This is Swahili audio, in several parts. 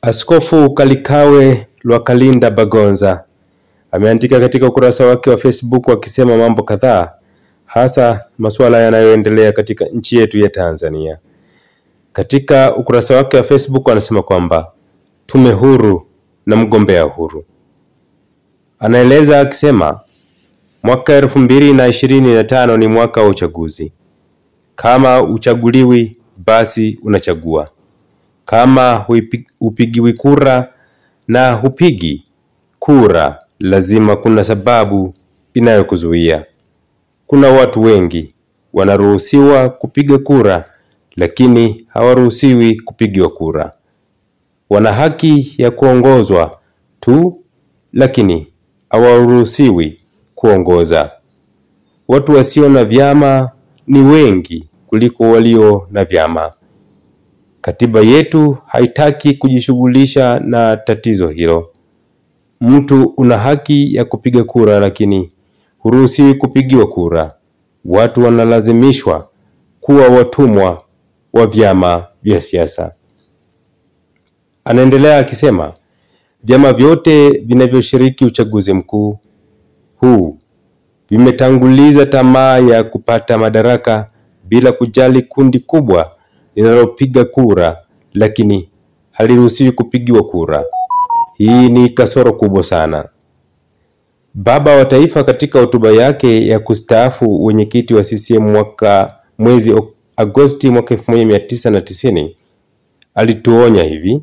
Askofu Kalikawe Lwakalinda Bagonza ameandika katika ukurasa wake wa Facebook akisema mambo kadhaa, hasa masuala yanayoendelea katika nchi yetu ya Tanzania. Katika ukurasa wake wa Facebook anasema kwamba tume huru na mgombea huru. Anaeleza akisema mwaka 2025 ni mwaka wa uchaguzi. Kama uchaguliwi basi unachagua. Kama hupigiwi kura na hupigi kura, lazima kuna sababu inayokuzuia. Kuna watu wengi wanaruhusiwa kupiga kura lakini hawaruhusiwi kupigiwa kura. Wana haki ya kuongozwa tu lakini hawaruhusiwi kuongoza. Watu wasio na vyama ni wengi kuliko walio na vyama. Katiba yetu haitaki kujishughulisha na tatizo hilo. Mtu una haki ya kupiga kura lakini huruhusiwi kupigiwa kura. Watu wanalazimishwa kuwa watumwa wa vyama vya siasa. Anaendelea akisema vyama vyote vinavyoshiriki uchaguzi mkuu huu vimetanguliza tamaa ya kupata madaraka bila kujali kundi kubwa linalopiga kura lakini haliruhusiwi kupigiwa kura. Hii ni kasoro kubwa sana. Baba wa Taifa katika hotuba yake ya kustaafu wenyekiti wa CCM mwezi Agosti mwaka 1990 alituonya hivi: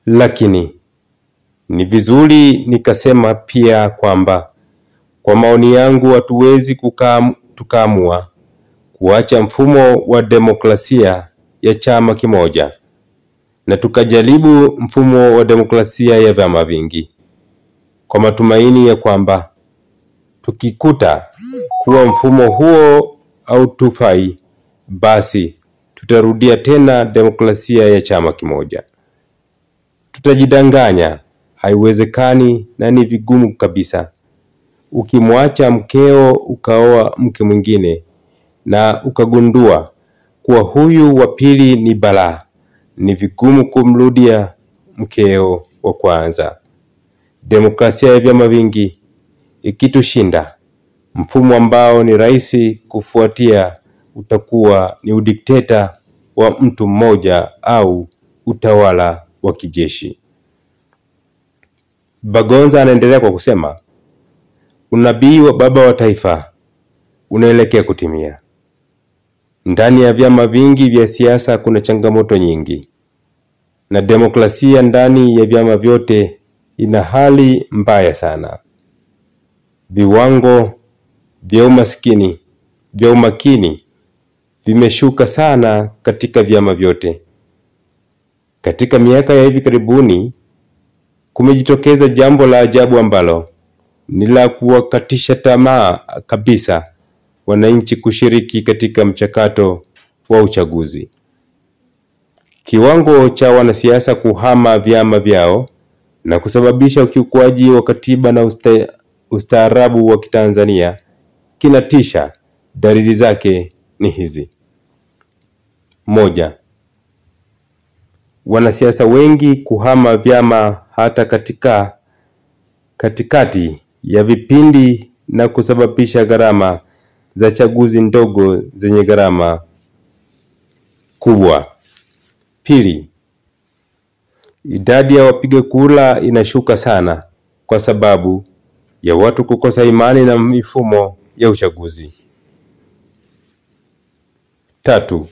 lakini ni vizuri nikasema pia kwamba kwa maoni yangu hatuwezi tukaamua kuacha mfumo wa demokrasia ya chama kimoja na tukajaribu mfumo wa demokrasia ya vyama vingi, kwa matumaini ya kwamba tukikuta kuwa mfumo huo hautufai basi tutarudia tena demokrasia ya chama kimoja. Tutajidanganya, haiwezekani na ni vigumu kabisa. Ukimwacha mkeo ukaoa mke mwingine na ukagundua kuwa huyu wa pili ni balaa, ni vigumu kumrudia mkeo wa kwanza. Demokrasia ya vyama vingi ikitushinda, mfumo ambao ni rahisi kufuatia utakuwa ni udikteta wa mtu mmoja au utawala wa kijeshi. Bagonza anaendelea kwa kusema unabii wa Baba wa Taifa unaelekea kutimia. Ndani ya vyama vingi vya siasa kuna changamoto nyingi, na demokrasia ndani ya vyama vyote ina hali mbaya sana. Viwango vya umakini vimeshuka sana katika vyama vyote. Katika miaka ya hivi karibuni kumejitokeza jambo la ajabu ambalo ni la kuwakatisha tamaa kabisa wananchi kushiriki katika mchakato wa uchaguzi. Kiwango cha wanasiasa kuhama vyama vyao na kusababisha ukiukwaji wa katiba na ustaarabu wa Kitanzania kinatisha. Dalili zake ni hizi: 1. Wanasiasa wengi kuhama vyama hata katikati ya vipindi na kusababisha gharama za chaguzi ndogo zenye gharama kubwa. 2. Idadi ya wapiga kura inashuka sana kwa sababu ya watu kukosa imani na mifumo ya uchaguzi. 3.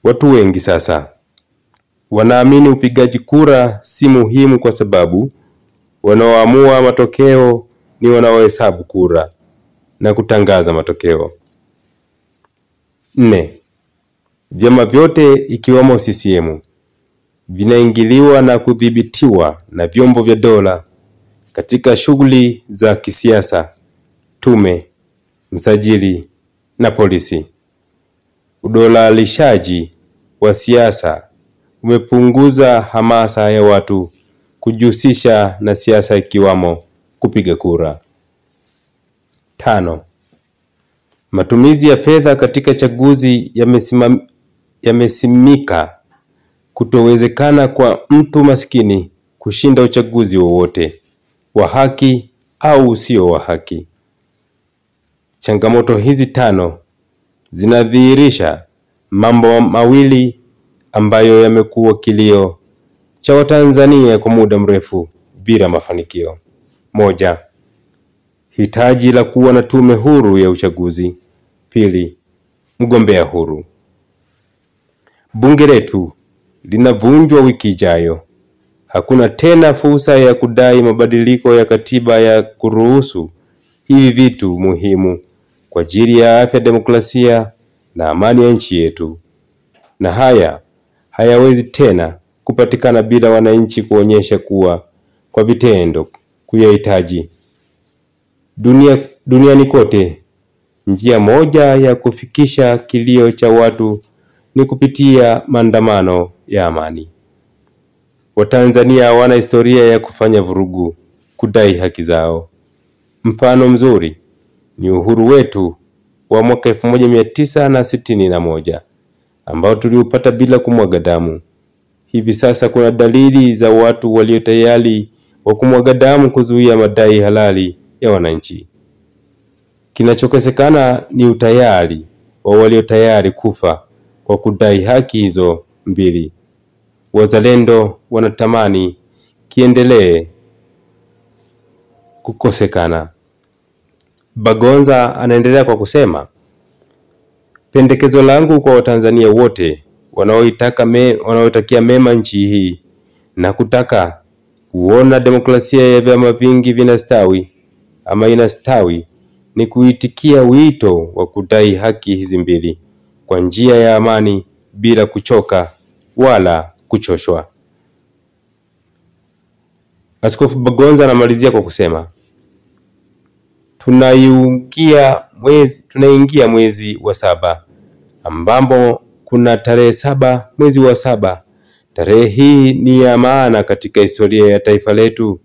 Watu wengi sasa wanaamini upigaji kura si muhimu kwa sababu wanaoamua matokeo ni wanaohesabu kura na kutangaza matokeo. 4. Vyama vyote ikiwemo CCM vinaingiliwa na kudhibitiwa na vyombo vya dola katika shughuli za kisiasa, tume, msajili na polisi. Udolalishaji wa siasa umepunguza hamasa ya watu kujihusisha na siasa ikiwamo kupiga kura. 5. Matumizi ya fedha katika chaguzi yamesimika kutowezekana kwa mtu maskini kushinda uchaguzi wowote, wa haki au usio wa haki. Changamoto hizi 5 zinadhihirisha mambo mawili ambayo yamekuwa kilio cha Watanzania kwa muda mrefu bila mafanikio. 1. Hitaji la kuwa na tume huru ya uchaguzi. 2. Mgombea huru. Bunge letu linavunjwa wiki ijayo. Hakuna tena fursa ya kudai mabadiliko ya katiba ya kuruhusu hivi vitu muhimu kwa ajili ya afya, demokrasia na amani ya nchi yetu. Na haya hayawezi tena kupatikana bila wananchi kuonyesha kuwa kwa vitendo kuyahitaji. Duniani kote, njia moja ya kufikisha kilio cha watu ni kupitia maandamano ya amani. Watanzania hawana historia ya kufanya vurugu kudai haki zao. Mfano mzuri ni uhuru wetu wa mwaka 1961 ambao tuliupata bila kumwaga damu. Hivi sasa kuna dalili za watu walio tayari wa kumwaga damu kuzuia madai halali ya wananchi. Kinachokosekana ni utayari wa walio tayari kufa kwa kudai haki hizo mbili. Wazalendo wanatamani kiendelee kukosekana. Bagonza anaendelea kwa pendekezo langu kwa Watanzania wote wanaoitakia mema nchi hii na kutaka kuona demokrasia ya vyama vingi vinastawi ama inastawi ni kuitikia wito wa kudai haki hizi mbili kwa njia ya amani bila kuchoka wala kuchoshwa. Askofu Bagonza anamalizia kwa kusema, tunaingia mwezi wa 7 ambapo kuna tarehe 7 mwezi wa 7. Tarehe hii ni ya maana katika historia ya taifa letu.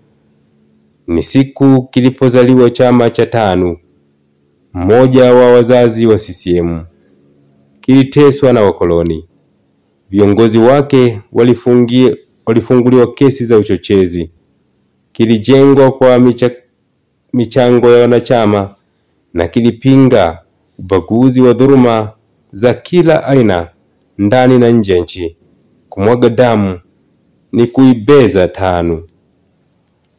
Ni siku kilipozaliwa chama cha TANU, mmoja wa wazazi wa CCM. Kiliteswa na wakoloni. Viongozi wake walifunguliwa kesi za uchochezi. Kilijengwa kwa michango ya wanachama na kilipinga ubaguzi wa dhuluma za kila aina ndani na nje ya nchi. Kumwaga damu ni kuibeza TANU.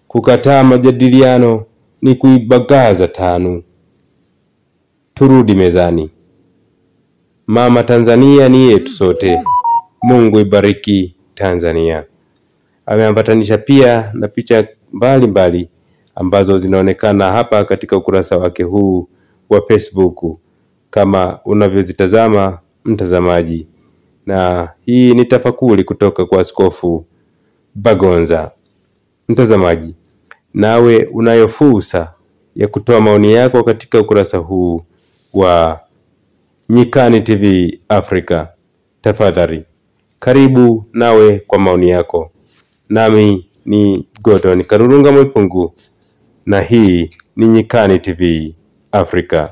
Kukataa majadiliano ni kuibagaza TANU. Turudi mezani. Mama Tanzania ni yetu sote. Mungu ibariki Tanzania. Ameambatanisha pia na picha mbalimbali ambazo zinaonekana hapa katika ukurasa wake huu wa Facebook kama unavyozitazama mtazamaji. Na hii ni tafakuri kutoka kwa Askofu Bagonza. Mtazamaji, nawe unayo fursa ya kutoa maoni yako katika ukurasa huu wa Nyikani TV Africa. Tafadhali karibu nawe kwa maoni yako. Nami ni Gordon Karurunga Mwipungu na hii ni Nyikani TV Africa.